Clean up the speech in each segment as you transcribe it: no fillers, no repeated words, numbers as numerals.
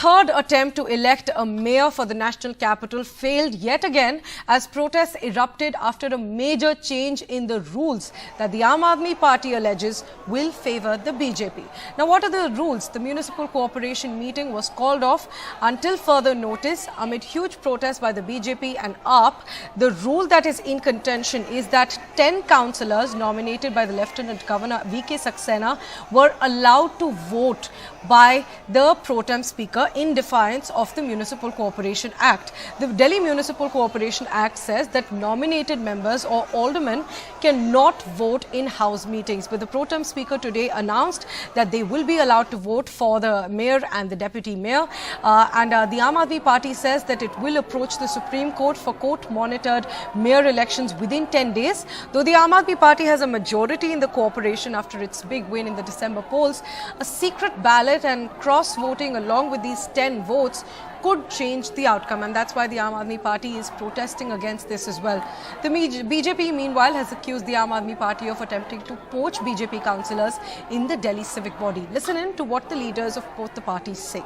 third attempt to elect a mayor for the national capital failed yet again as protests erupted after a major change in the rules that the Aam Aadmi Party alleges will favor the BJP. Now, what are the rules? The municipal cooperation meeting was called off until further notice amid huge protests by the BJP and AAP. The rule that is in contention is that 10 councillors nominated by the Lieutenant Governor V.K. Saxena were allowed to vote by the pro tem speaker in defiance of the Municipal Cooperation Act. The Delhi Municipal Cooperation Act says that nominated members or aldermen cannot vote in house meetings, but the pro tem speaker today announced that they will be allowed to vote for the mayor and the deputy mayor, and the Aam Aadmi Party says that it will approach the Supreme Court for court-monitored mayor elections within 10 days. Though the Aam Aadmi Party has a majority in the cooperation after its big win in the December polls, a secret ballot and cross-voting along with these 10 votes could change the outcome, and that's why the Aam Aadmi Party is protesting against this as well. The BJP, meanwhile, has accused the Aam Aadmi Party of attempting to poach BJP councillors in the Delhi civic body. Listen in to what the leaders of both the parties say.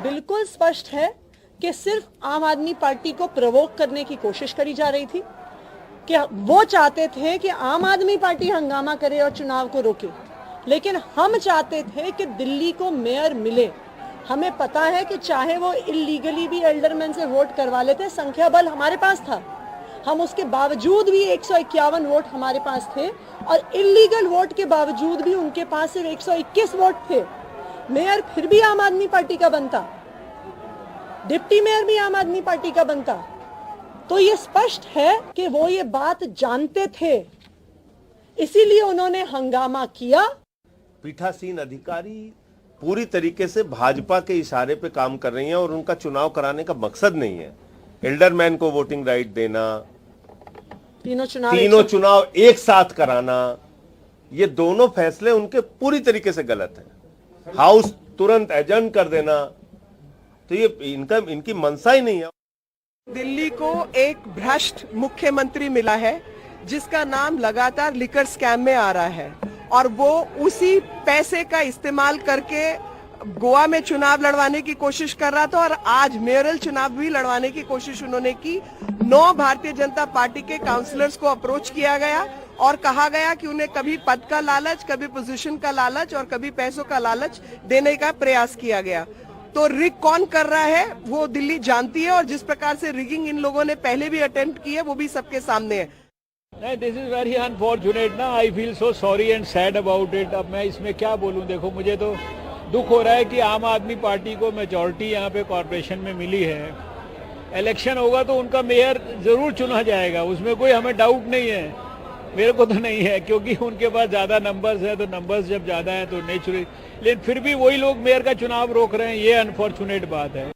बिल्कुल स्पष्ट है कि सिर्फ आम आदमी party को प्रवोक करने की कोशिश करी जा रही थी, कि वो चाहते थे कि आम आदमी पार्टी हंगामा करे और चुनाव को रोके, लेकिन हम चाहते थे कि दिल्ली को मेयर मिले। हमें पता है कि चाहे वो इलीगली भी एल्डरमैन से वोट करवा लेते, संख्या बल हमारे पास था, हम उसके बावजूद भी 151 वोट हमारे पास थे और इलीगल वोट के बावजूद भी उनके पास सिर्फ 121 वोट थे। मेयर फिर भी आम आदमी पार्टी का बनता, डिप्टी मेयर भी आम आदमी पार्टी का बनता। तो ये स्पष्ट है कि वो ये बात जानते थे, इसीलिए उन्होंने हंगामा किया। पीठासीन अधिकारी पूरी तरीके से भाजपा के इशारे पे काम कर रही हैं और उनका चुनाव कराने का मकसद नहीं है एल्डरमैन को वोटिंग राइट देना, तीनों चुनाव एक साथ कराना। ये दोनों फैसले उनके पूरी तरीके से गलत हैं। हाउस तुरंत एडजर्न कर देना, तो ये इनकी मंशा ही नहीं है। दिल्ली को एक भ्रष्ट मुख्यमंत्री मिला है जिसका नाम लगातार लिकर स्कैम में आ रहा है, और वो उसी पैसे का इस्तेमाल करके गोवा में चुनाव लड़वाने की कोशिश कर रहा था, और आज मेयरल चुनाव भी लड़वाने की कोशिश उन्होंने की। 9 भारतीय जनता पार्टी के काउंसलर्स को अप्रोच किया गया और कहा गया कि उन्हें कभी पद का लालच, कभी पोजीशन का लालच और कभी पैसों का लालच देने का प्रयास किया गया। तो रिग कौन कर रहा है वो दिल्ली जानती है, और जिस प्रकार से रिगिंग इन लोगों ने पहले भी अटेम्प्ट की है वो भी सबके सामने है। दिस इज वेरी अनफॉर्चुनेट ना, I feel so sorry and sad about it. अब मैं इसमें क्या बोलूं, देखो मुझे तो दुख हो रहा है कि आम आदमी पार्टी को मेजॉरिटी यहाँ पे कॉर्पोरेशन में मिली है। इलेक्शन होगा तो उनका मेयर जरूर चुना जाएगा, उसमें कोई हमें डाउट नहीं है, मेरे को तो नहीं है, क्योंकि उनके पास ज्यादा नंबर्स है, तो नंबर्स जब ज्यादा है तो नेचुरली, लेकिन फिर भी वही लोग मेयर का चुनाव रोक रहे हैं, ये अनफॉर्चुनेट बात है।